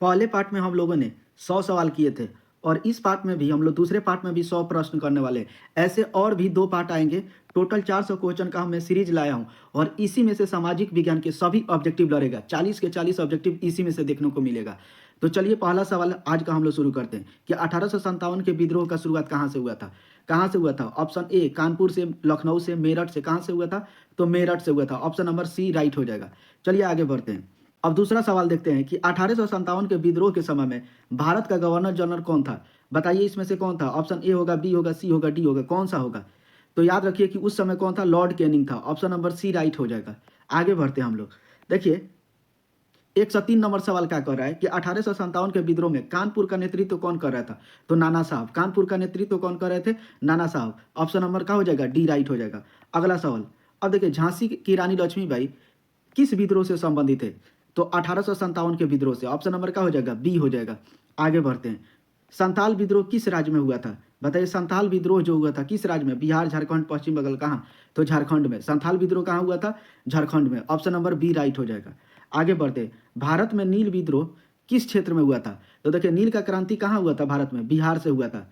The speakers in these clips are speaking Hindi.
पहले पार्ट में हम लोगों ने 100 सवाल किए थे और इस पार्ट में भी हम लोग दूसरे पार्ट में भी 100 प्रश्न करने वाले हैं। ऐसे और भी 2 पार्ट आएंगे। टोटल 400 क्वेश्चन का मैं सीरीज लाया हूं और इसी में से सामाजिक विज्ञान के सभी ऑब्जेक्टिव लड़ेगा। 40 के 40 ऑब्जेक्टिव इसी में से देखने को मिलेगा। तो चलिए पहला सवाल आज का हम लोग शुरू करते हैं कि 1857 के विद्रोह का शुरुआत कहाँ से हुआ था। कहाँ से हुआ था? ऑप्शन ए कानपुर से, लखनऊ से, मेरठ से। कहाँ से हुआ था? तो मेरठ से हुआ था। ऑप्शन नंबर सी राइट हो जाएगा। चलिए आगे बढ़ते हैं। अब दूसरा सवाल देखते हैं कि 1857 के विद्रोह के समय में भारत का गवर्नर जनरल कौन था। बताइए इसमें से कौन था? ऑप्शन ए होगा, बी होगा, सी होगा, डी होगा, कौन सा होगा? तो याद रखिए कि उस समय कौन था? लॉर्ड कैनिंग था। ऑप्शन नंबर सी राइट हो जाएगा। आगे बढ़ते हैं हम लोग। देखिए 103 नंबर सवाल क्या कर रहा है कि 1857 के विद्रोह में कानपुर का नेतृत्व कौन कर रहा था? तो नाना साहब। कानपुर का नेतृत्व कौन कर रहे थे? नाना साहब। ऑप्शन नंबर क्या हो जाएगा? डी राइट हो जाएगा। अगला सवाल। अब देखिए झांसी की रानी लक्ष्मीबाई किस विद्रोह से संबंधित है? तो 1857 के विद्रोह से। ऑप्शन नंबर क्या हो जाएगा? बी हो जाएगा। आगे बढ़ते हैं। संथाल विद्रोह किस राज्य में हुआ था? बताइए संथाल विद्रोह जो हुआ था किस राज्य में? बिहार, झारखंड, पश्चिम बंगाल, कहाँ? तो झारखंड में। संथाल विद्रोह कहाँ हुआ था? झारखंड में। ऑप्शन नंबर बी राइट हो जाएगा। आगे बढ़ते हैं। भारत में नील विद्रोह किस क्षेत्र में हुआ था? तो देखिए नील का क्रांति कहाँ हुआ था भारत में? बिहार से हुआ था।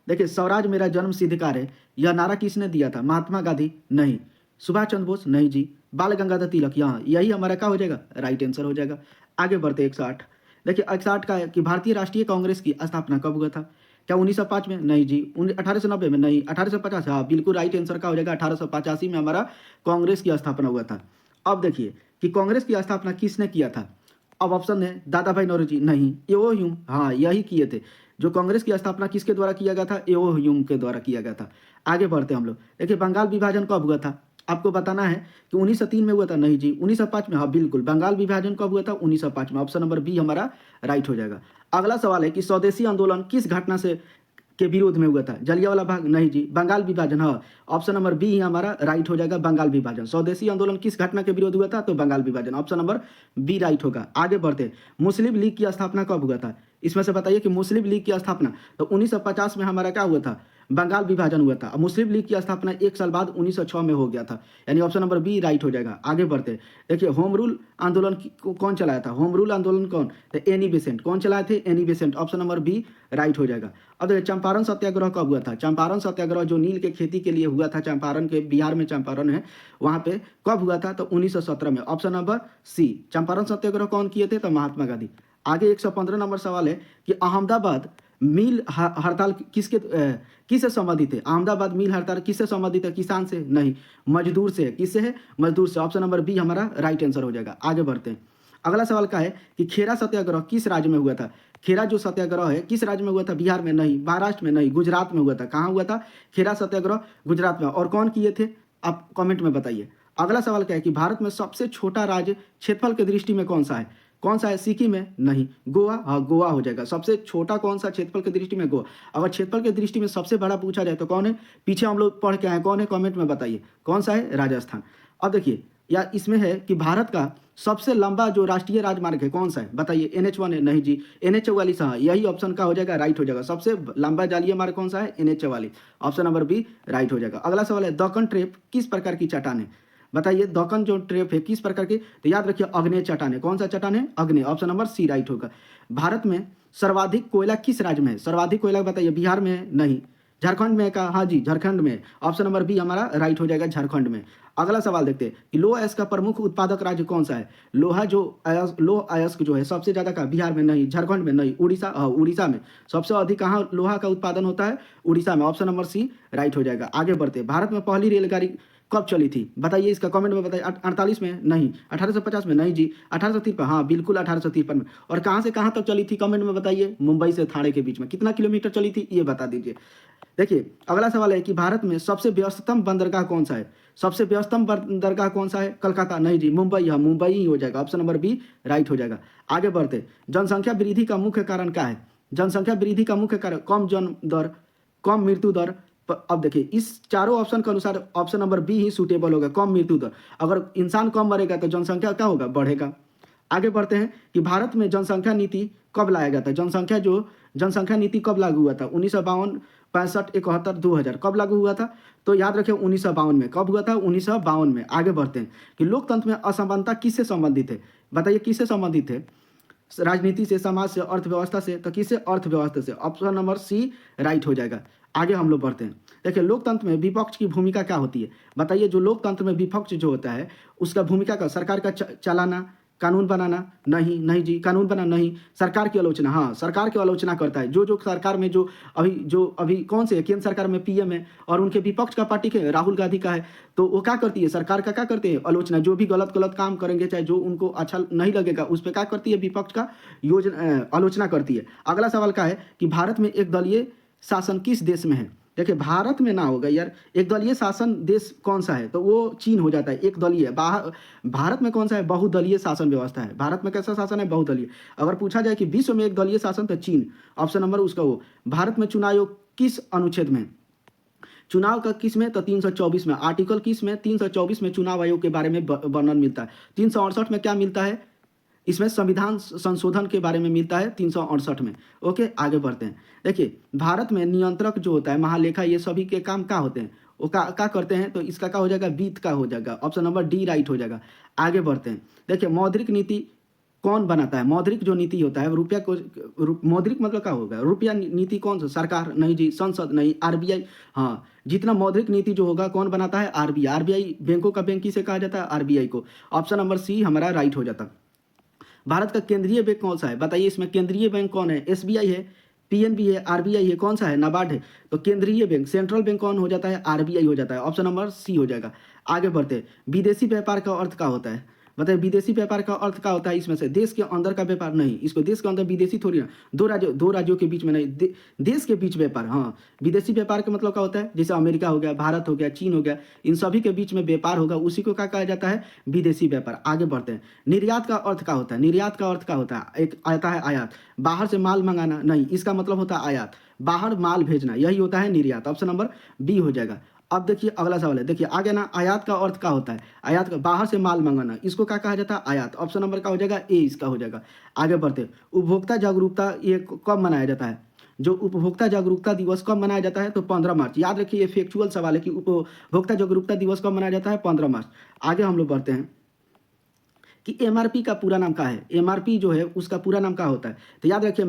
देखिए स्वराज मेरा जन्म सिद्धिकार है, यह नारा किसने दिया था? महात्मा गांधी? नहीं। सुभाष चंद्र बोस? नहीं जी। बाल गंगाधर तिलक? यहाँ यही हमारा क्या हो जाएगा? राइट आंसर हो जाएगा। आगे बढ़ते 108। देखिए 108 का है कि भारतीय राष्ट्रीय कांग्रेस की स्थापना कब हुआ था? क्या 1905 में? नहीं जी। 1890 में? नहीं। 1850? हाँ बिल्कुल राइट आंसर का हो जाएगा। 1885 में हमारा कांग्रेस की स्थापना हुआ था। अब देखिए कि कांग्रेस की स्थापना किसने किया था? अब ऑप्शन है दादा भाई नौरोजी? नहीं। एओ ह्यूम? हाँ यही किए थे। जो कांग्रेस की स्थापना किसके द्वारा किया गया था? एओ ह्यूम के द्वारा किया गया था। आगे बढ़ते हम लोग। देखिए बंगाल विभाजन कब हुआ था? आपको बताना है कि 1903 में हुआ था? नहीं जी। 1905 में? हाँ बिल्कुल। बंगाल विभाजन कब हुआ था? 1905 में। ऑप्शन नंबर बी हमारा राइट हो जाएगा। अगला सवाल है कि स्वदेशी आंदोलन किस घटना से के विरोध में हुआ था? जलियांवाला बाग? नहीं जी। बंगाल विभाजन? हाँ ऑप्शन नंबर बी ही हमारा राइट हो जाएगा। बंगाल विभाजन। स्वदेशी आंदोलन किस घटना के विरोध हुआ था? तो बंगाल विभाजन। ऑप्शन नंबर बी राइट होगा। आगे बढ़ते। मुस्लिम लीग की स्थापना कब हुआ था? इसमें से बताइए कि मुस्लिम लीग की स्थापना तो 1950 में हमारा क्या हुआ था? बंगाल विभाजन हुआ था। अब मुस्लिम लीग की स्थापना 1 साल बाद 1906 में हो गया था। यानी ऑप्शन नंबर बी राइट हो जाएगा। आगे बढ़ते। देखिए होम रूल आंदोलन कौन चलाया था? होम रूल आंदोलन कौन? तो एनी बेसेंट। कौन चलाए थे? Annie Besant. Option number B right हो जाएगा। अब देखिए चंपारण सत्याग्रह कब हुआ था? चंपारण सत्याग्रह जो नील के खेती के लिए हुआ था, चंपारण के, बिहार में चंपारण है, वहां पे कब हुआ था? तो 1917 में। Option number C. Champaran Satyagraha कौन किए थे? तो महात्मा गांधी। आगे 115 नंबर सवाल है कि अहमदाबाद मिल हड़ताल किससे संबंधित है? अहमदाबाद मिल हड़ताल किससे संबंधित है? किसान से? नहीं। मजदूर से है। किससे है? मजदूर से। ऑप्शन नंबर बी हमारा राइट आंसर हो जाएगा। आगे बढ़ते हैं। अगला सवाल का है कि खेरा सत्याग्रह किस राज्य में हुआ था? खेरा जो सत्याग्रह है किस राज्य में हुआ था? बिहार में? नहीं। महाराष्ट्र में? नहीं। गुजरात में हुआ था। कहाँ हुआ था खेरा सत्याग्रह? गुजरात में। और कौन किए थे? आप कमेंट में बताइए। अगला सवाल क्या है कि भारत में सबसे छोटा राज्य क्षेत्रफल की दृष्टि में कौन सा है? कौन सा है? सिक्किम है? नहीं। गोवा? हाँ गोवा हो जाएगा। सबसे छोटा कौन सा क्षेत्रफल की दृष्टि में? गोवा। अगर क्षेत्रफल की दृष्टि में सबसे बड़ा पूछा जाए तो कौन है? पीछे हम लोग पढ़ के आए, कौन है? कमेंट में बताइए कौन सा है? राजस्थान। अब देखिए या इसमें है कि भारत का सबसे लंबा जो राष्ट्रीय राजमार्ग है कौन सा है? बताइए। NH1 है? नहीं जी। NH44? हाँ यही ऑप्शन का हो जाएगा, राइट हो जाएगा। सबसे लंबा जालीय मार्ग कौन सा है? NH44। Option number B right हो जाएगा। अगला सवाल है दक्कन ट्रेप किस प्रकार की चट्टान है? बताइए दक्कन जो ट्रेप है किस प्रकार की? तो याद रखिए अग्नेय चट्टान है। कौन सा चट्टान है? अग्नेय। ऑप्शन नंबर सी राइट होगा। भारत में सर्वाधिक कोयला किस राज्य में है? सर्वाधिक कोयला बताइए। बिहार में है? नहीं। झारखंड में का? हाँ जी झारखंड में। ऑप्शन नंबर बी हमारा राइट हो जाएगा, झारखंड में। अगला सवाल देखते हैं कि लोह अयस्क का प्रमुख उत्पादक राज्य कौन सा है? लोहा जो लोह अयस्क जो है सबसे ज्यादा का? बिहार में? नहीं। झारखंड में? नहीं। उड़ीसा? हाँ उड़ीसा में। सबसे अधिक कहाँ लोहा का उत्पादन होता है? उड़ीसा में। ऑप्शन नंबर सी राइट हो जाएगा। आगे बढ़ते। भारत में पहली रेलगाड़ी कब चली थी? बताइए इसका कमेंट में बताइए। 48 में? नहीं। 1850 में? नहीं जी। 1853? हाँ बिल्कुल 1853 में। और कहाँ से कहाँ तक चली थी? कमेंट में बताइए। मुंबई से थाने के बीच में। कितना किलोमीटर चली थी ये बता दीजिए। देखिए अगला सवाल है कि भारत में सबसे व्यस्ततम बंदरगाह कौन सा है? सबसे व्यस्ततम बंदरगाह कौन सा है? कलकत्ता? नहीं जी। मुंबई? हाँ मुंबई ही हो जाएगा। ऑप्शन नंबर बी राइट हो जाएगा। आगे बढ़ते। जनसंख्या वृद्धि का मुख्य कारण क्या है? जनसंख्या वृद्धि का मुख्य कारण कम जन्म दर, कम मृत्यु दर। अब देखिए इस चारों ऑप्शन के अनुसार ऑप्शन नंबर बी ही सूटेबल होगा, कम मृत्यु दर। अगर इंसान कम मरेगा तो जनसंख्या क्या होगा? बढ़ेगा। आगे बढ़ते हैं कि भारत में जनसंख्या नीति कब लाया गया था? जनसंख्या नीति कब लागू हुआ था? 1952, 65, 71, 2000 कब लागू हुआ था? तो याद रखिए 1952 में। कब हुआ था? 1952 में। आगे बढ़ते हैं कि लोकतंत्र में असमानता किससे संबंधित है? बताइए किससे संबंधित है? राजनीति से, समाज से, अर्थव्यवस्था से, तो किससे? अर्थव्यवस्था से। ऑप्शन नंबर सी राइट हो जाएगा। आगे हम लोग बढ़ते हैं। देखिए लोकतंत्र में विपक्ष की भूमिका क्या होती है? बताइए, जो लोकतंत्र में विपक्ष जो होता है उसका भूमिका का सरकार का चलाना, कानून बनाना? नहीं, नहीं जी, कानून बनाना नहीं। सरकार की आलोचना? हाँ, सरकार की आलोचना करता है। जो सरकार में जो अभी कौन से केंद्र सरकार में पीएम है और उनके विपक्ष का पार्टी के राहुल गांधी का है, तो वो क्या करती है? सरकार का क्या करते हैं? आलोचना। जो भी गलत गलत काम करेंगे, चाहे जो उनको अच्छा नहीं लगेगा, उस पर क्या करती है? विपक्ष का आलोचना करती है। अगला सवाल क्या है कि भारत में एक दलीय शासन किस देश में है? देखिए भारत में ना होगा यार, एक दलीय शासन देश कौन सा है? तो वो चीन हो जाता है। एक दलीय बाहर, भारत में कौन सा है? बहुदलीय शासन व्यवस्था है। भारत में कैसा शासन है? बहुदलीय। अगर पूछा जाए कि विश्व में एक दलीय शासन, तो चीन। ऑप्शन नंबर उसका वो। भारत में चुनाव आयोग किस अनुच्छेद में? चुनाव का किस में? तो 324 में। आर्टिकल किस में? 324 में चुनाव आयोग के बारे में वर्णन मिलता है। 368 में क्या मिलता है? इसमें संविधान संशोधन के बारे में मिलता है 368 में। ओके, आगे बढ़ते हैं। देखिए भारत में नियंत्रक जो होता है, महालेखा, ये सभी के काम क्या होते हैं? वो क्या करते हैं? तो इसका क्या हो जाएगा? वित्त का हो जाएगा। ऑप्शन नंबर डी राइट हो जाएगा। आगे बढ़ते हैं। देखिए मौद्रिक नीति कौन बनाता है? मौद्रिक जो नीति होता है रुपया को, मौद्रिक मतलब क्या होगा? रुपया नीति कौन सा? सरकार? नहीं जी। संसद? नहीं। आरबीआई? हाँ, जितना मौद्रिक नीति जो होगा कौन बनाता है? आरबीआई। आरबीआई बैंकों का बैंक किसे कहा जाता है? आरबीआई को। ऑप्शन नंबर सी हमारा राइट हो जाता। भारत का केंद्रीय बैंक कौन सा है? बताइए, इसमें केंद्रीय बैंक कौन है? एसबीआई है, पीएनबी है, आरबीआई है, कौन सा है? नाबार्ड है। तो केंद्रीय बैंक, सेंट्रल बैंक कौन हो जाता है? आरबीआई हो जाता है। ऑप्शन नंबर सी हो जाएगा। आगे बढ़ते हैं। विदेशी व्यापार का अर्थ क्या होता है? बताइए, विदेशी व्यापार का अर्थ क्या होता है? इसमें से देश के अंदर का व्यापार नहीं, इसको देश के अंदर विदेशी थोड़ी ना, दो राज्यों के बीच में नहीं, देश के बीच व्यापार। हाँ, विदेशी व्यापार का मतलब क्या होता है? जैसे अमेरिका हो गया, भारत हो गया, चीन हो गया, इन सभी के बीच में व्यापार होगा, उसी को क्या कहा जाता है? विदेशी व्यापार। आगे बढ़ते हैं। निर्यात का अर्थ क्या होता है? निर्यात का अर्थ क्या होता है? एक आता है आयात, बाहर से माल मंगाना? नहीं, इसका मतलब होता है आयात, बाहर माल भेजना, यही होता है निर्यात। ऑप्शन नंबर बी हो जाएगा। अब देखिए अगला सवाल है। देखिए आगे ना, आयात का अर्थ क्या होता है? आयात का बाहर से माल मंगाना, इसको क्या कहा जाता है? आयात। ऑप्शन नंबर क्या हो जाएगा? ए इसका हो जाएगा। आगे बढ़ते। उपभोक्ता जागरूकता ये कब मनाया जाता है? जो उपभोक्ता जागरूकता दिवस कब मनाया जाता है? तो 15 मार्च। याद रखिए, ये फैक्चुअल सवाल है कि उपभोक्ता जागरूकता दिवस कब मनाया जाता है? 15 मार्च। आगे हम लोग बढ़ते हैं कि एमआरपी का पूरा नाम क्या है? एमआरपी जो है उसका पूरा नाम क्या होता है? तो याद रखिए,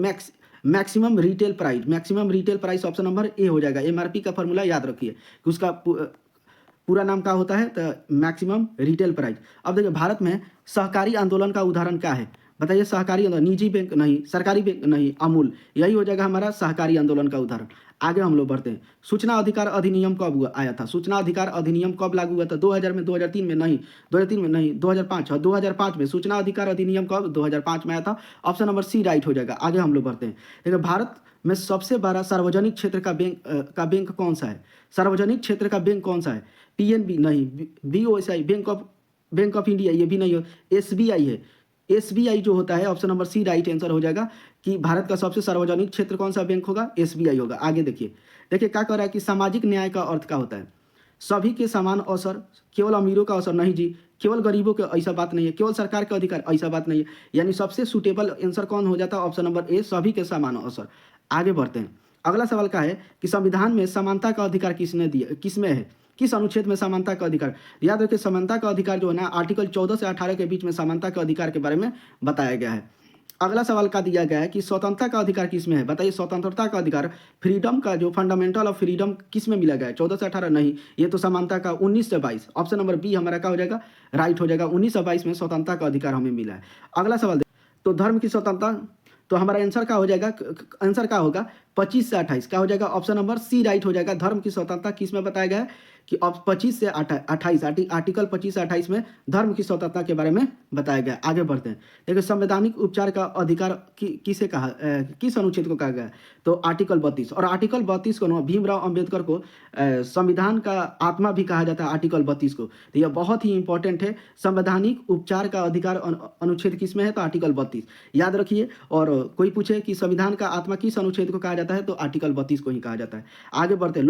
maximum retail price. Maximum retail price option number A हो जाएगा। एमआरपी का फॉर्मूला याद रखिए कि उसका पूरा नाम क्या होता है? तो मैक्सिमम रिटेल प्राइस। अब देखिए भारत में सहकारी आंदोलन का उदाहरण क्या है? बताइए, सहकारी आंदोलन। निजी बैंक नहीं, सरकारी बैंक नहीं, अमूल, यही हो जाएगा हमारा सहकारी आंदोलन का उदाहरण। आगे हम लोग बढ़ते हैं। सूचना अधिकार अधिनियम कब आया था? सूचना अधिकार अधिनियम कब लागू हुआ था? 2000 में, 2003 में? नहीं, 2003 में नहीं, 2005। 2005 में सूचना अधिकार अधिनियम कब? 2005 में आया था। ऑप्शन नंबर सी राइट हो जाएगा। आगे हम लोग बढ़ते हैं। देखिए भारत में सबसे बड़ा सार्वजनिक क्षेत्र का बैंक कौन सा है? सार्वजनिक क्षेत्र का बैंक कौन सा है? पीएनबी नहीं, बीओएसआई, बैंक ऑफ इंडिया, ये भी नहीं हो, एसबीआई है। एसबीआई जो होता है, option number C right answer हो जाएगा कि भारत का सबसे सार्वजनिक क्षेत्र कौन सा बैंक होगा? एसबीआई होगा। आगे देखिए क्या कह रहा है कि सामाजिक न्याय का अर्थ क्या होता है? सभी के समान अवसर, केवल अमीरों का अवसर? नहीं जी, केवल गरीबों के, ऐसा बात नहीं है। केवल सरकार के अधिकार? ऐसा बात नहीं है। यानी सबसे सुटेबल आंसर कौन हो जाता है? ऑप्शन नंबर ए, सभी के समान अवसर। आगे बढ़ते हैं। अगला सवाल क्या है कि संविधान में समानता का अधिकार किसने दिया, किसमें है? किस अनुच्छेद में समानता का अधिकार? याद रखिए, समानता का अधिकार जो है ना, आर्टिकल 14 से 18 के बीच में समानता का अधिकार के बारे में बताया गया है। अगला सवाल का दिया गया है कि स्वतंत्रता का अधिकार किसमें है? बताइए, स्वतंत्रता का अधिकार, फ्रीडम का जो फंडामेंटल ऑफ फ्रीडम किसमें मिला गया है? 14 से 18 नहीं, ये तो समानता का 19 से 22। ऑप्शन नंबर बी हमारा क्या हो जाएगा? राइट हो जाएगा। 19 से 22 में स्वतंत्रता का अधिकार हमें मिला है। अगला सवाल, तो धर्म की स्वतंत्रता, तो हमारा आंसर क्या हो जाएगा? आंसर क्या होगा? 25 से 28 क्या हो जाएगा? ऑप्शन नंबर सी राइट हो जाएगा। धर्म की स्वतंत्रता किस में बताया गया है कि 25 से 28, आर्टिकल 25 से 28 में धर्म की स्वतंत्रता के बारे में बताया गया। आगे बढ़ते हैं। देखिए संवैधानिक उपचार का अधिकार किसे कहा, किस अनुच्छेद को कहा गया है? तो आर्टिकल 32। और आर्टिकल 32 को ना भीमराव अंबेडकर को संविधान का आत्मा भी कहा जाता है, आर्टिकल 32 को। तो यह बहुत ही इंपॉर्टेंट है। संवैधानिक उपचार का अधिकार अनुच्छेद किस में है? तो आर्टिकल 32 याद रखिए। और कोई पूछे कि संविधान का आत्मा किस अनुच्छेद को कहा जाता है? तो आर्टिकल 32 को ही कहा जाता है। आगे बढ़ते हैं।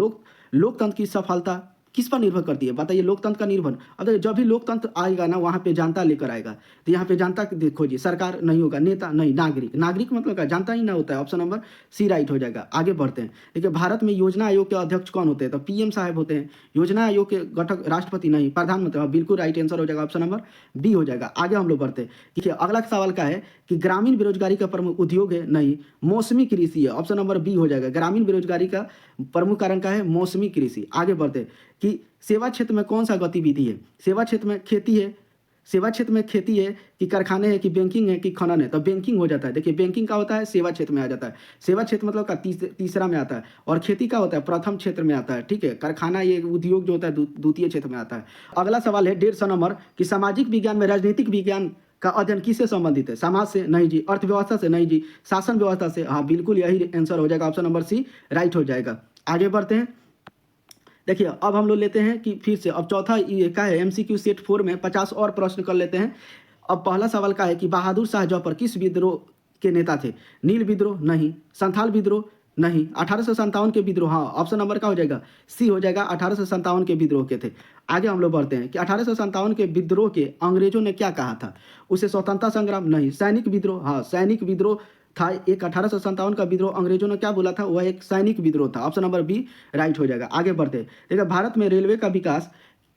लोकतंत्र की सफलता किस पर निर्भर करती है बताइए? लोकतंत्र का निर्भर। अब देखिए जब भी लोकतंत्र आएगा ना वहाँ पे जनता लेकर आएगा। तो यहाँ पे जनता देखो जी, सरकार नहीं होगा, नेता नहीं, नागरिक। नागरिक मतलब क्या? जनता ही ना होता है। ऑप्शन नंबर सी राइट हो जाएगा। आगे बढ़ते हैं। देखिए भारत में योजना आयोग के अध्यक्ष कौन होते हैं? तो पीएम साहब होते हैं। योजना आयोग के गठक राष्ट्रपति नहीं, प्रधानमंत्री। हाँ, बिल्कुल राइट आंसर हो जाएगा, ऑप्शन नंबर बी हो जाएगा। आगे हम लोग बढ़ते हैं। देखिए अगला सवाल का है कि ग्रामीण बेरोजगारी का प्रमुख उद्योग है? नहीं, मौसमी कृषि है। ऑप्शन नंबर बी हो जाएगा। ग्रामीण बेरोजगारी का प्रमुख कारण का है मौसमी कृषि। आगे बढ़ते हैं कि सेवा क्षेत्र में कौन सा गतिविधि है? सेवा क्षेत्र में खेती है। सेवा क्षेत्र में खेती है कि कारखाने हैं कि बैंकिंग है कि खनन है? तो बैंकिंग हो जाता है। देखिए बैंकिंग का होता है सेवा क्षेत्र में आ जाता है। सेवा क्षेत्र मतलब का तीसरा में आता है। और खेती का होता है प्रथम क्षेत्र में आता है। ठीक है, कारखाना ये उद्योग जो होता है द्वितीय क्षेत्र में आता है। अगला सवाल है 150 नंबर कि सामाजिक विज्ञान में राजनीतिक विज्ञान का अध्ययन किससे संबंधित है? समाज से? नहीं जी। अर्थव्यवस्था से? नहीं जी। शासन व्यवस्था से? हाँ, बिल्कुल यही आंसर हो जाएगा, ऑप्शन नंबर सी राइट हो जाएगा। आगे बढ़ते हैं। देखिए अब हम लोग लेते हैं कि फिर से अब चौथा ये का है एमसीक्यू सेट 4 में 50 और प्रश्न कर लेते हैं। अब पहला सवाल का है कि बहादुर शाह जफर किस विद्रोह के नेता थे? नील विद्रोह? नहीं। संथाल विद्रोह? नहीं। 1857 के विद्रोह? हाँ, ऑप्शन नंबर का हो जाएगा सी हो जाएगा। 1857 के विद्रोह के थे। आगे हम लोग बढ़ते हैं कि 1857 के विद्रोह के अंग्रेजों ने क्या कहा था? उसे स्वतंत्रता संग्राम? नहीं। सैनिक विद्रोह? हाँ, सैनिक विद्रोह था एक। 1857 का विद्रोह अंग्रेजों ने क्या बोला था? वह एक सैनिक विद्रोह था। ऑप्शन नंबर बी राइट हो जाएगा। आगे बढ़ते हैं। देखिए भारत में रेलवे का विकास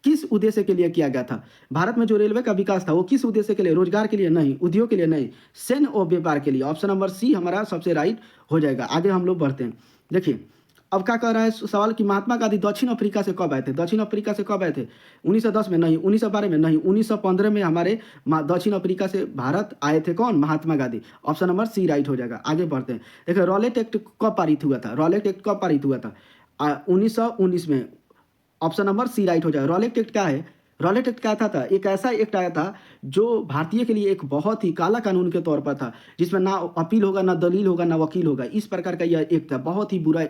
किस उद्देश्य के लिए किया गया था? भारत में जो रेलवे का विकास था वो किस उद्देश्य के लिए? रोजगार के लिए? नहीं। उद्योग के लिए? नहीं। सैन्य और व्यापार के लिए। ऑप्शन नंबर सी हमारा सबसे राइट हो जाएगा। आगे हम लोग बढ़ते हैं। देखिए अब क्या कह रहा है सवाल कि महात्मा गांधी दक्षिण अफ्रीका से कब आए थे? दक्षिण अफ्रीका से कब आए थे? 1910 में? नहीं। 1912 में? नहीं। 1915 में हमारे दक्षिण अफ्रीका से भारत आए थे। कौन? Mahatma Gandhi. Option number C right हो जाएगा। आगे बढ़ते हैं। देखिए रॉलेट एक्ट कब पारित हुआ था? रॉलेट एक्ट कब पारित हुआ था? 1919 में। ऑप्शन नंबर सी राइट हो जाएगा। रॉलेट एक्ट क्या है? रॉलेट एक्ट क्या था? एक ऐसा एक्ट आया था जो भारतीय के लिए एक बहुत ही काला कानून के तौर पर था, जिसमें ना अपील होगा, ना दलील होगा, ना वकील होगा। इस प्रकार का यह एक्ट था। बहुत ही बुरा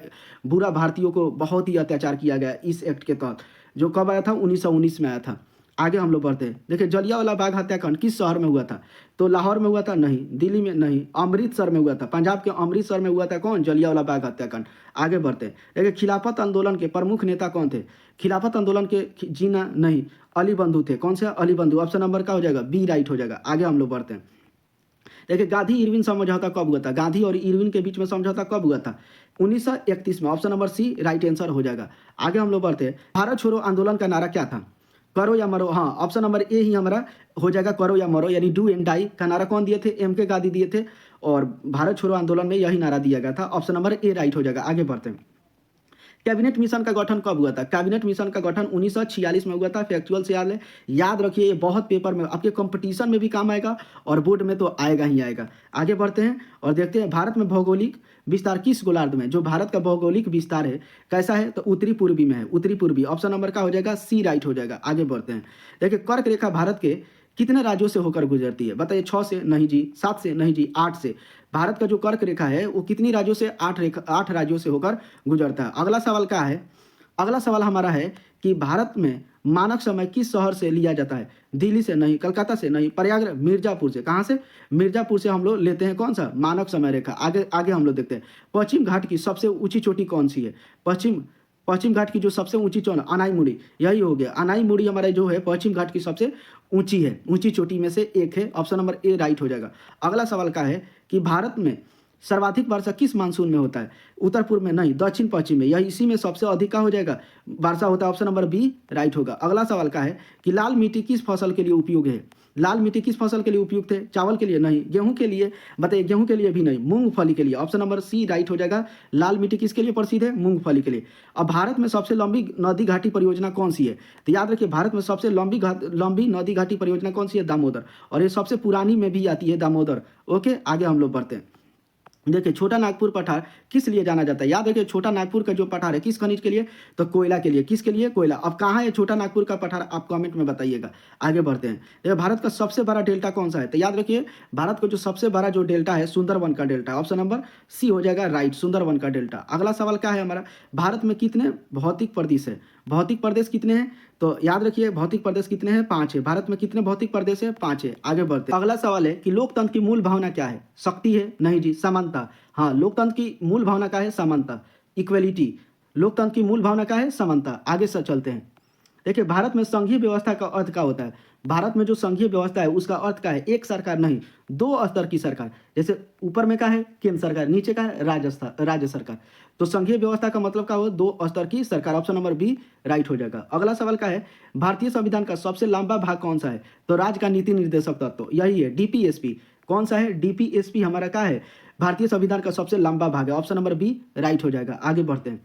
बुरा भारतीयों को बहुत ही अत्याचार किया गया इस एक्ट के तहत, जो कब आया था? 1919 में आया था। आगे हम लोग बढ़ते हैं। देखिए जलियांवाला बाग हत्याकांड किस शहर में हुआ था? तो लाहौर में हुआ था? नहीं। दिल्ली में? नहीं। अमृतसर में हुआ था। पंजाब के अमृतसर में हुआ था। कौन? जलियांवाला बाग हत्याकांड। आगे बढ़ते हैं। देखिए खिलाफत आंदोलन के प्रमुख नेता कौन थे? खिलाफत आंदोलन के जीना? नहीं। अली बंधु थे। कौन से? अली बंधु। ऑप्शन नंबर का हो जाएगा बी राइट हो जाएगा। आगे हम लोग बढ़ते हैं। देखिए गांधी इरविन समझौता कब हुआ था? गांधी और इरविन के बीच में समझौता कब हुआ था? 1931 में। Option number C right answer हो जाएगा। आगे हम लोग बढ़ते हैं। भारत छोड़ो आंदोलन का नारा क्या था? करो या मरो? हाँ, ऑप्शन नंबर ए ही हमारा हो जाएगा, करो या मरो, यानी डू एंड डाई का नारा कौन दिए थे? एम के गांधी दिए थे। और भारत छोड़ो आंदोलन में यही नारा दिया गया था। ऑप्शन नंबर ए राइट हो जाएगा। आगे बढ़ते हैं। कैबिनेट मिशन का गठन कब हुआ था? कैबिनेट मिशन का गठन 1946 में हुआ था। फैक्चुअल से याद रखिए, ये बहुत पेपर में आपके कंपटीशन में भी काम आएगा और बोर्ड में तो आएगा ही आएगा। आगे बढ़ते हैं और देखते हैं भारत में भौगोलिक विस्तार किस गोलार्ध में? जो भारत का भौगोलिक विस्तार है कैसा है? तो उत्तरी पूर्वी में है। उत्तरी पूर्वी। ऑप्शन नंबर का हो जाएगा सी राइट हो जाएगा। आगे बढ़ते हैं। देखिए कर्क रेखा भारत के कितने राज्यों से होकर गुजरती है? बताइए। 6 से? नहीं जी। 7 से? नहीं जी। 8 से। भारत का जो कर्क रेखा है वो कितनी राज्यों से? 8 राज्यों से होकर गुजरता है। अगला सवाल क्या है? अगला सवाल हमारा है कि भारत में मानक समय किस शहर से लिया जाता है? दिल्ली से? नहीं। कलकत्ता से? नहीं। प्रयागराज? मिर्जापुर से। कहाँ से? मिर्जापुर से हम लोग लेते हैं कौन सा? मानक समय रेखा। आगे आगे हम लोग देखते हैं। पश्चिम घाट की सबसे ऊंची चोटी कौन सी है? पश्चिम घाट की जो सबसे ऊंची चोटी अनाईमुड़ी, यही हो गया। अनाईमुड़ी हमारे जो है पश्चिम घाट की सबसे ऊंची है, ऊंची चोटी में से एक है। ऑप्शन नंबर ए राइट हो जाएगा। अगला सवाल का है कि भारत में सर्वाधिक वर्षा किस मानसून में होता है? उत्तर पूर्व में? नहीं। दक्षिण पश्चिम में। यह इसी में सबसे अधिक का हो जाएगा वर्षा होता है। ऑप्शन नंबर बी राइट होगा। अगला सवाल का है कि लाल मिट्टी किस फसल के लिए उपयोग है? लाल मिट्टी किस फसल के लिए उपयुक्त है? चावल के लिए? नहीं। गेहूं के लिए? बताइए। गेहूं के लिए भी नहीं। मूंगफली के लिए। ऑप्शन नंबर सी राइट हो जाएगा। लाल मिट्टी किसके लिए प्रसिद्ध है? मूंगफली के लिए। अब भारत में सबसे लंबी नदी घाटी परियोजना कौन सी है? तो याद रखिए भारत में सबसे लंबी नदी घाटी परियोजना कौन सी है? दामोदर। और ये सबसे पुरानी में भी आती है दामोदर। ओके, आगे हम लोग बढ़ते हैं। देखिए छोटा नागपुर पठार किस लिए जाना जाता है? याद रखिए छोटा नागपुर का जो पठार है किस खनिज के लिए? तो कोयला के लिए। किसके लिए? कोयला। अब कहाँ है छोटा नागपुर का पठार? आप कमेंट में बताइएगा। आगे बढ़ते हैं। देखिए भारत का सबसे बड़ा डेल्टा कौन सा है? तो याद रखिए भारत का जो सबसे बड़ा जो डेल्टा है सुंदरवन का डेल्टा। ऑप्शन नंबर सी हो जाएगा राइट, सुंदरवन का डेल्टा। अगला सवाल क्या है हमारा? भारत में कितने भौतिक प्रदेश है? भौतिक प्रदेश कितने हैं? तो याद रखिए भौतिक प्रदेश कितने हैं? 5 है। भारत में कितने भौतिक प्रदेश है? 5 है। आगे बढ़ते हैं। अगला सवाल है कि लोकतंत्र की मूल भावना क्या है? शक्ति है? नहीं जी। समानता। हाँ, लोकतंत्र की मूल भावना क्या है? समानता, इक्वलिटी। लोकतंत्र की मूल भावना क्या है? समानता। आगे से चलते हैं। देखिए, भारत में संघीय व्यवस्था का अर्थ क्या होता है? भारत में जो संघीय व्यवस्था है उसका अर्थ क्या है? एक सरकार नहीं, 2 स्तर की सरकार। जैसे ऊपर में क्या है? केंद्र सरकार, नीचे का है राज्य सरकार। तो संघीय व्यवस्था का मतलब क्या हुआ? 2 स्तर की सरकार। ऑप्शन नंबर बी राइट हो जाएगा। अगला सवाल क्या है? भारतीय संविधान का सबसे लंबा भाग कौन सा है? तो राज्य का नीति निर्देशक तत्व यही है, डीपीएसपी। कौन सा है? डीपीएसपी हमारा क्या है? भारतीय संविधान का सबसे लंबा भाग है। ऑप्शन नंबर बी राइट हो जाएगा। आगे बढ़ते हैं।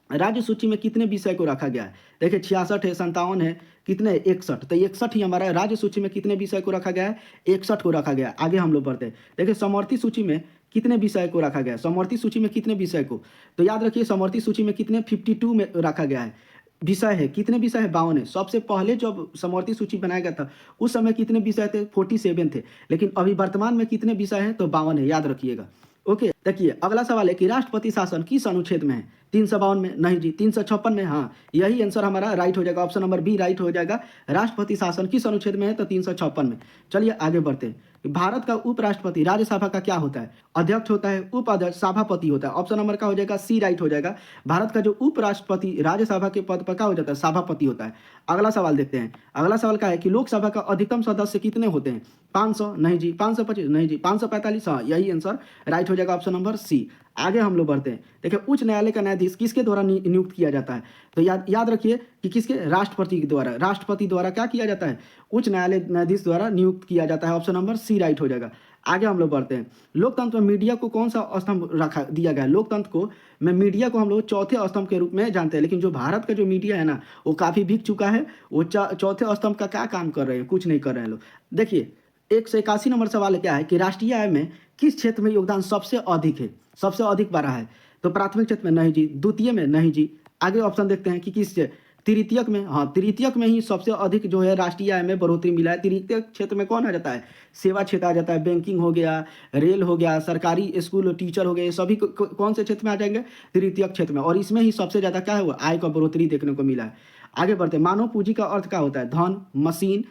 राज्य सूची में कितने विषय को रखा गया है? देखिए, 66 है, 57 है, कितने? 61। तो 61 ही हमारा राज्य सूची में कितने विषय को रखा गया है? 61 को रखा गया है। आगे हम लोग बढ़ते हैं। देखिए, समवर्ती सूची में कितने विषय को रखा गया है? समवर्ती सूची में कितने विषय को? तो याद रखिए, समवर्ती सूची में कितने? 52 में रखा गया है। विषय है, कितने विषय है? 52 है। सबसे पहले जब समवर्ती सूची बनाया गया था उस समय कितने विषय थे? 47 थे। लेकिन अभी वर्तमान में कितने विषय हैं? तो 52 है, याद रखिएगा। ओके, देखिए अगला सवाल है कि राष्ट्रपति शासन किस अनुच्छेद में है? 352 में? नहीं जी। 356 में? हाँ, यही आंसर हमारा राइट हो जाएगा। ऑप्शन नंबर बी राइट हो जाएगा। राष्ट्रपति शासन किस अनुच्छेद में है? तो 356 में। चलिए आगे बढ़ते हैं। भारत का उपराष्ट्रपति राज्यसभा का क्या होता है? अध्यक्ष होता है, उपाध्यक्ष, सभापति होता है। ऑप्शन नंबर क्या हो जाएगा? सी राइट हो जाएगा। भारत का जो उपराष्ट्रपति राज्यसभा के पद पर क्या हो जाता है? सभापति होता है। अगला सवाल देखते हैं। अगला सवाल क्या है कि लोकसभा का अधिकतम सदस्य कितने होते हैं? 500? नहीं जी। 525? नहीं जी। 545? हाँ, यही आंसर राइट हो जाएगा। Option number C. आगे हम लोग बढ़ते हैं। देखिए, उच्च न्यायालय का न्यायाधीश किसके द्वारा नियुक्त किया जाता है? तो याद रखिए कि किसके? राष्ट्रपति के द्वारा। राष्ट्रपति द्वारा क्या किया जाता है? उच्च न्यायालय न्यायाधीश द्वारा नियुक्त किया जाता है। ऑप्शन नंबर सी राइट हो जाएगा। आगे हम लोग बढ़ते हैं। लोकतंत्र में मीडिया को कौन सा स्तंभ रखा दिया गया है? लोकतंत्र को में मीडिया को हम लोग चौथे स्तंभ के रूप में जानते हैं, लेकिन जो भारत का जो मीडिया है ना वो काफ़ी बिक चुका है। वो चौथे स्तंभ का क्या काम कर रहे हैं? कुछ नहीं कर रहे हैं लोग। देखिए, 181 नंबर सवाल क्या है कि राष्ट्रीय आय में किस क्षेत्र में योगदान सबसे अधिक है? सबसे अधिक बढ़ा है? तो प्राथमिक क्षेत्र में? नहीं जी। द्वितीय में? नहीं जी। आगे ऑप्शन देखते हैं कि किस से? तृतीयक में? हाँ, तृतीयक में ही सबसे अधिक जो है राष्ट्रीय आय में बढ़ोतरी मिला है। तृतीयक क्षेत्र में कौन आ जाता है? सेवा क्षेत्र आ जाता है। बैंकिंग हो गया, रेल हो गया, सरकारी स्कूल टीचर हो गए, सभी कौन से क्षेत्र में आ जाएंगे? तृतीयक क्षेत्र में। और इसमें ही सबसे ज़्यादा क्या हुआ? आय का बढ़ोतरी देखने को मिला है। आगे बढ़ते हैं। मानव पूंजी का अर्थ क्या होता है? धन, मशीन,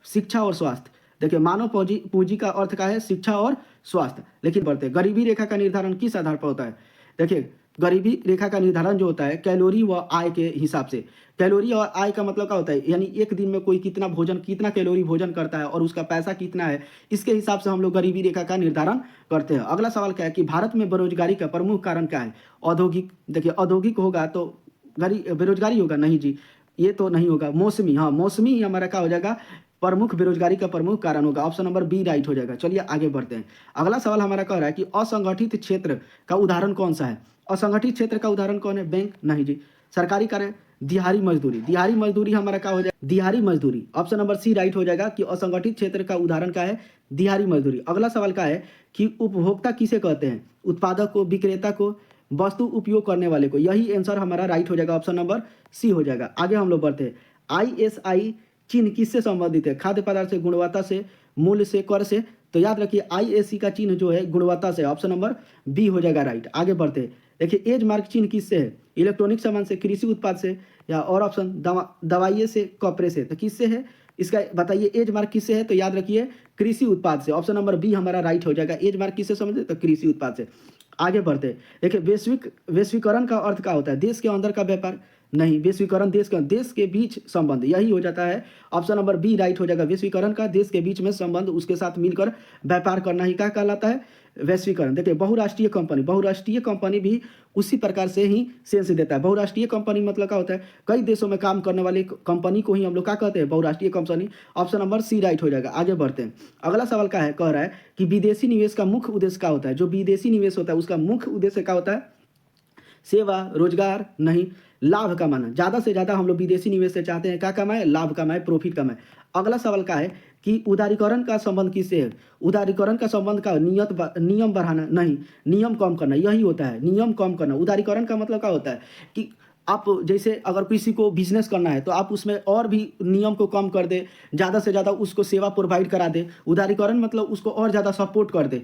शिक्षा और स्वास्थ्य। देखिए, मानव पूंजी का अर्थ क्या है? शिक्षा और स्वास्थ्य। लेकिन बढ़ते हैं। गरीबी रेखा का निर्धारण किस आधार पर होता है? देखिए, गरीबी रेखा का निर्धारण जो होता है कैलोरी व आय के हिसाब से। कैलोरी और आय का मतलब क्या होता है? यानी एक दिन में कोई कितना कैलोरी भोजन करता है और उसका पैसा कितना है, इसके हिसाब से हम लोग गरीबी रेखा का निर्धारण करते हैं। अगला सवाल क्या है कि भारत में बेरोजगारी का प्रमुख कारण क्या है? औद्योगिक। देखिए, औद्योगिक होगा तो बेरोजगारी होगा? नहीं जी, ये तो नहीं होगा। मौसमी, हाँ, मौसमी ही हमारा क्या हो जाएगा? प्रमुख बेरोजगारी का प्रमुख कारण होगा। ऑप्शन नंबर बी राइट हो जाएगा। चलिए आगे बढ़ते हैं। अगला सवाल हमारा कह रहा है कि असंगठित क्षेत्र का उदाहरण कौन सा है? असंगठित क्षेत्र का उदाहरण कौन है? बैंक? नहीं जी। सरकारी कार्य? दिहाड़ी मजदूरी। दिहाड़ी मजदूरी हमारा क्या हो जाएगा? दिहाड़ी मजदूरी। ऑप्शन नंबर सी राइट हो जाएगा कि असंगठित क्षेत्र का उदाहरण क्या है? दिहाड़ी मजदूरी। अगला सवाल क्या है कि उपभोक्ता किसे कहते हैं? उत्पादक को, विक्रेता को, वस्तु उपयोग करने वाले को। यही आंसर हमारा राइट हो जाएगा। ऑप्शन नंबर सी हो जाएगा। आगे हम लोग बढ़ते हैं। ISI चिन्ह किससे संबंधित है? खाद्य पदार्थ से, गुणवत्ता से, मूल्य से, कर से। तो याद रखिए ISI का चिन्ह जो है गुणवत्ता से। ऑप्शन नंबर बी हो जाएगा राइट। आगे बढ़ते हैं। देखिए, एज मार्क चिन्ह किससे है? इलेक्ट्रॉनिक सामान से, कृषि उत्पाद से, या और ऑप्शन दवाइये से, कपड़े से। तो किससे है? इसका बताइए एज मार्क किससे है? तो याद रखिए कृषि उत्पाद से। ऑप्शन नंबर बी हमारा राइट हो जाएगा। एज मार्क किससे संबंधित? तो कृषि उत्पाद से। आगे बढ़ते हैं। देखिए, वैश्वीकरण का अर्थ क्या होता है? देश के अंदर का व्यापार? नहीं। वैश्वीकरण देश के बीच संबंध, यही हो जाता है। ऑप्शन नंबर बी राइट हो जाएगा। वैश्वीकरण का देश के बीच में संबंध, उसके साथ मिलकर व्यापार करना ही क्या कहलाता है? वैश्वीकरण। देखिए, बहुराष्ट्रीय कंपनी भी उसी प्रकार से ही सेंस देता है। बहुराष्ट्रीय कंपनी मतलब क्या होता है? कई देशों में काम करने वाली कंपनी को ही हम लोग क्या कहते हैं? बहुराष्ट्रीय company. Option number C right हो जाएगा। आगे बढ़ते हैं। अगला सवाल क्या है? कह रहा है कि विदेशी निवेश का मुख्य उद्देश्य क्या होता है? जो विदेशी निवेश होता है उसका मुख्य उद्देश्य क्या होता है? सेवा, रोजगार? नहीं। लाभ कमाना। ज़्यादा से ज़्यादा हम लोग विदेशी निवेश से चाहते हैं क्या कमाए? लाभ कमाए, प्रॉफिट कमाए। अगला सवाल क्या है कि उदारीकरण का संबंध किससे है? उदारीकरण का संबंध का नियम बढ़ाना? नहीं। नियम कम करना, यही होता है। नियम कम करना। उदारीकरण का मतलब क्या होता है कि आप जैसे अगर किसी को बिजनेस करना है तो आप उसमें और भी नियम को कम कर दे, ज़्यादा से ज़्यादा उसको सेवा प्रोवाइड करा दे। उदारीकरण मतलब उसको और ज़्यादा सपोर्ट कर दे।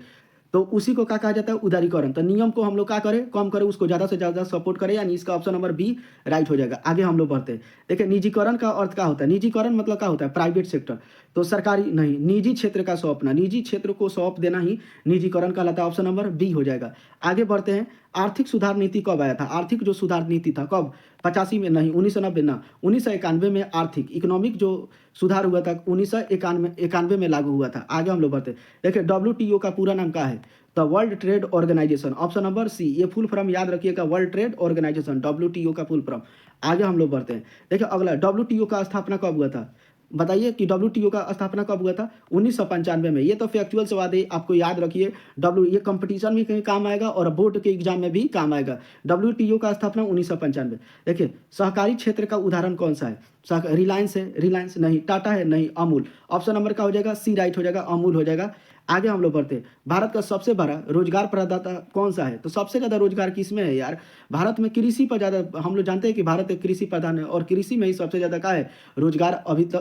तो उसी को क्या कहा जाता है, उदारीकरण। तो नियम को हम लोग क्या करें, कम करें, उसको ज़्यादा से ज़्यादा सपोर्ट करें, यानी इसका ऑप्शन नंबर बी राइट हो जाएगा। आगे हम लोग बढ़ते हैं। देखिए निजीकरण का अर्थ क्या होता है, निजीकरण मतलब क्या होता है, प्राइवेट सेक्टर। तो सरकारी नहीं, निजी क्षेत्र का सौंपना, निजी क्षेत्र को सौंप देना ही निजीकरण कहलाता है। ऑप्शन नंबर बी हो जाएगा। आगे बढ़ते हैं। आर्थिक सुधार नीति कब आया था, आर्थिक जो सुधार नीति था कब, 85 में नहीं, 1990 ना, 1991 में आर्थिक इकोनॉमिक जो सुधार हुआ था 1991 में लागू हुआ था। आगे हम लोग बढ़ते हैं। देखिए WTO का पूरा नाम क्या है, the world trade organisation. Option number C, ये फुल फॉर्म याद रखिएगा, वर्ल्ड ट्रेड ऑर्गेनाइजेशन, WTO का फुल फॉर्म। आगे हम लोग बढ़ते हैं। देखिए अगला, WTO का स्थापना कब हुआ था, बताइए कि WTO का स्थापना कब हुआ था, 1995 में। ये तो फैक्चुअल सवाल है, आपको याद रखिए। ये कंपटीशन में कहीं काम आएगा और बोर्ड के एग्जाम में भी काम आएगा। WTO का स्थापना 1995। देखिए सहकारी क्षेत्र का उदाहरण कौन सा है, रिलायंस है, रिलायंस नहीं, टाटा है नहीं, अमूल। ऑप्शन नंबर का हो जाएगा सी राइट हो जाएगा, अमूल हो जाएगा। आगे हम लोग बढ़ते हैं। भारत का सबसे बड़ा रोजगार प्रदाता कौन सा है, तो सबसे ज़्यादा रोजगार किस में है यार, भारत में कृषि पर ज़्यादा, हम लोग जानते हैं कि भारत एक कृषि प्रधान है और कृषि में ही सबसे ज़्यादा क्या है, रोजगार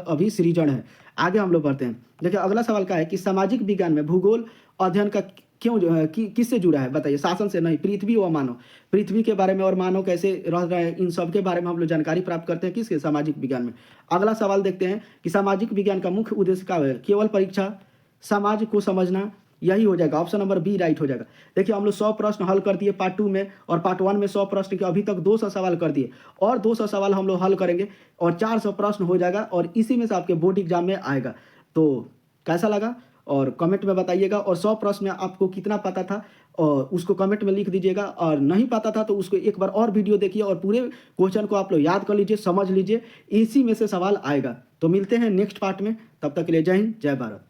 अभी सृजन है। आगे हम लोग बढ़ते हैं। देखिए अगला सवाल क्या है कि सामाजिक विज्ञान में भूगोल अध्ययन का क्यों किससे जुड़ा है, बताइए, शासन से नहीं, पृथ्वी व मानव, पृथ्वी के बारे में और मानव कैसे रह रहे हैं, इन सब के बारे में हम लोग जानकारी प्राप्त करते हैं किसके, सामाजिक विज्ञान में। अगला सवाल देखते हैं कि सामाजिक विज्ञान का मुख्य उद्देश्य क्या है, केवल परीक्षा, समाज को समझना, यही हो जाएगा। ऑप्शन नंबर बी राइट हो जाएगा। देखिए हम लोग 100 प्रश्न हल कर दिए पार्ट 2 में, और पार्ट 1 में 100 प्रश्न के अभी तक 200 सवाल कर दिए, और 200 सवाल हम लोग हल करेंगे और 400 प्रश्न हो जाएगा, और इसी में से आपके बोर्ड एग्जाम में आएगा। तो कैसा लगा और कमेंट में बताइएगा, और 100 प्रश्न में आपको कितना पता था और उसको कमेंट में लिख दीजिएगा, और नहीं पता था तो उसको एक बार और वीडियो देखिए और पूरे क्वेश्चन को आप लोग याद कर लीजिए, समझ लीजिए, इसी में से सवाल आएगा। तो मिलते हैं नेक्स्ट पार्ट में, तब तक के लिए जय हिंद, जय भारत।